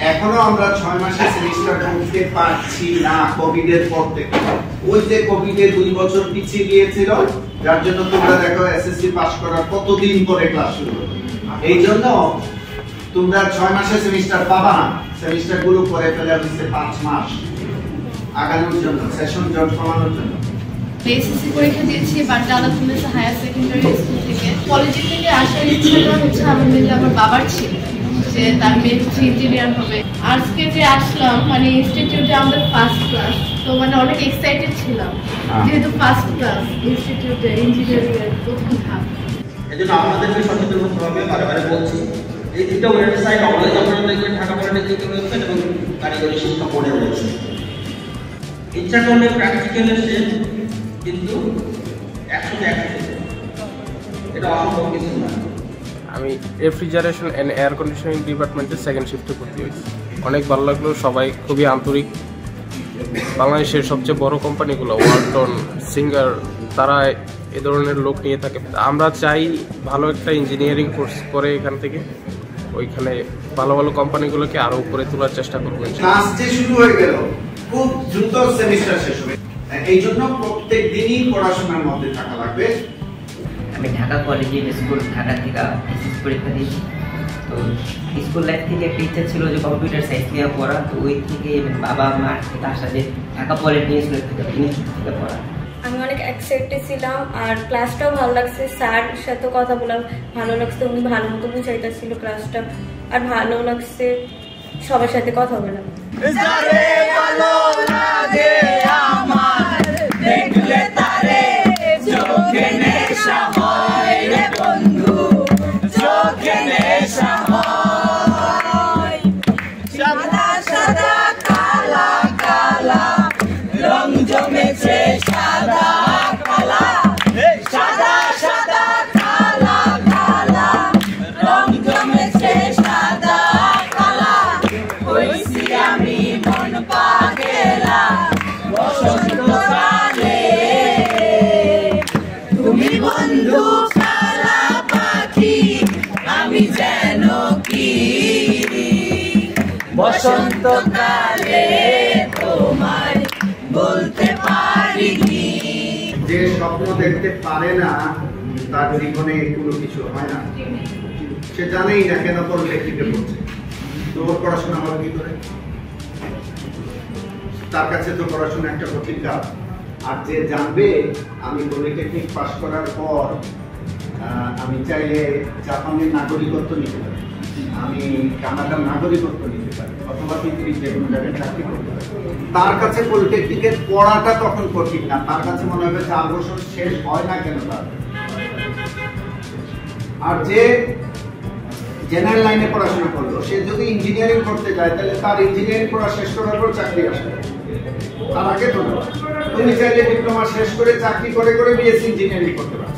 এখনো আমরা 6 মাসের সেমিস্টার করতে পারছি না কোভিড এর পর থেকে। ওই যে কোভিড এ 2 বছর পিছিয়ে গিয়েছিল, যার জন্য তোমরা দেখো এসএসসি পাস করার কতদিন পরে ক্লাস শুরু হলো। এই জন্য তোমরা 6 মাসের সেমিস্টার পাবা না, সেমিস্টার গুলো করে ফেলে হচ্ছে 5 মাস আগানোর জন্য, সেশন জট কমানোর জন্য। এসএসসি পরীক্ষা দিয়েছি বাড্ডা হায়ার সেকেন্ডারি স্কুল থেকে। কলেজে থেকে আসার ইচ্ছাটা হচ্ছে আমার বাবার ছিল যে তার মেয়ে হচ্ছে ইঞ্জিনিয়ার হবে। আজকে যে আসলাম মানে ইনস্টিটিউটে আমাদের ফার্স্ট ক্লাস, তো মানে অনেক এক্সাইটেড ছিলাম যেহেতু ফার্স্ট ক্লাস ইনস্টিটিউটে ইঞ্জিনিয়ারিং এর প্রথম ধাপ। এজন্য আমাদেরকে সচেতন হতে হবে, বারবার বলছি। এই দুটো ওয়েবসাইট অনলাইন আপনারা দেখবেন ঢাকা পলিটেকনিক ওয়েবসাইট এবং কারিগরি শিক্ষা বোর্ডের ওয়েবসাইট। ইচ্ছা করলে প্র্যাকটিক্যাল এসে কিন্তু 100 এটা অসম্ভব কিছু না। আমি রেফ্রিজারেশন অ্যান্ড এয়ার কন্ডিশনিং ডিপার্টমেন্টের সেকেন্ড শিফটে ভর্তি হয়েছি। অনেক ভালো লাগলো, সবাই খুবই আন্তরিক। বাংলাদেশের সবচেয়ে বড় কোম্পানিগুলো ওয়ালটন, সিঙ্গার, তারা এ ধরনের লোক নিয়ে থাকে। আমরা চাই ভালো একটা ইঞ্জিনিয়ারিং কোর্স করে এখান থেকে ওইখানে ভালো ভালো কোম্পানিগুলোকে আরো উপরে তোলার চেষ্টা করবেন। ক্লাস যে শুরু হয়ে গেল, খুব দ্রুত সেমিস্টার শেষ হবে, এই জন্য প্রত্যেক দিনই পড়াশোনার মধ্যে থাকা লাগবে। আমি ঢাকা কলেজে স্কুল ঢাকা থেকে এসএসসি পরীক্ষা দিয়েছি। তো স্কুল লাইফ থেকে একটা ইচ্ছা ছিল যে কম্পিউটার সায়েন্স নিয়ে পড়া। তো ওই থেকে বাবা মার থেকে আসা যে ঢাকা পলিটেকনিক থেকে পড়া। আমি অনেক এক্সাইটেড ছিলাম আর ক্লাসটাও ভালো লাগছে। স্যার সাথে কথা বললাম, ভালো লাগছে, উনি ভালো মতো বুঝাইতেছিল ক্লাসটা, আর ভালো লাগছে সবার সাথে কথা বললাম। বসন্তকালে তোমায় বলতে পারিনি। যে স্বপ্ন দেখতে পারে না তার জীবনে কোনো কিছু হয় না। সে জানেই না কেন পলিটেকনিকে পড়ছে, তো ওর পড়াশোনা হবে কি করে? তার কাছে তো পড়াশোনা একটা কঠিন কাজ। আর যে জানবে আমি পলিটেকনিক পাস করার পর আমি চাইলে জাপানের নাগরিকত্ব নিতে পারি, আমি কানাডার নাগরিকত্ব নিতে পারি, অথবা পৃথিবীর যে কোনো জায়গায় চাকরি করতে পারি, তার কাছে পলিটেকনিকের পড়াটা তখন কঠিন না। তার কাছে মনে হবে 4 বছর শেষ হয় না কেন তার। আর যে জেনারেল লাইনে পড়াশোনা করলো, সে যদি ইঞ্জিনিয়ারিং করতে যায় তাহলে তার ইঞ্জিনিয়ারিং পড়া শেষ করার পর চাকরি আসবে, তার আগে তো না। তুমি চাইলে ডিপ্লোমা শেষ করে চাকরি করে বিএসসি ইঞ্জিনিয়ারিং করতে পারো।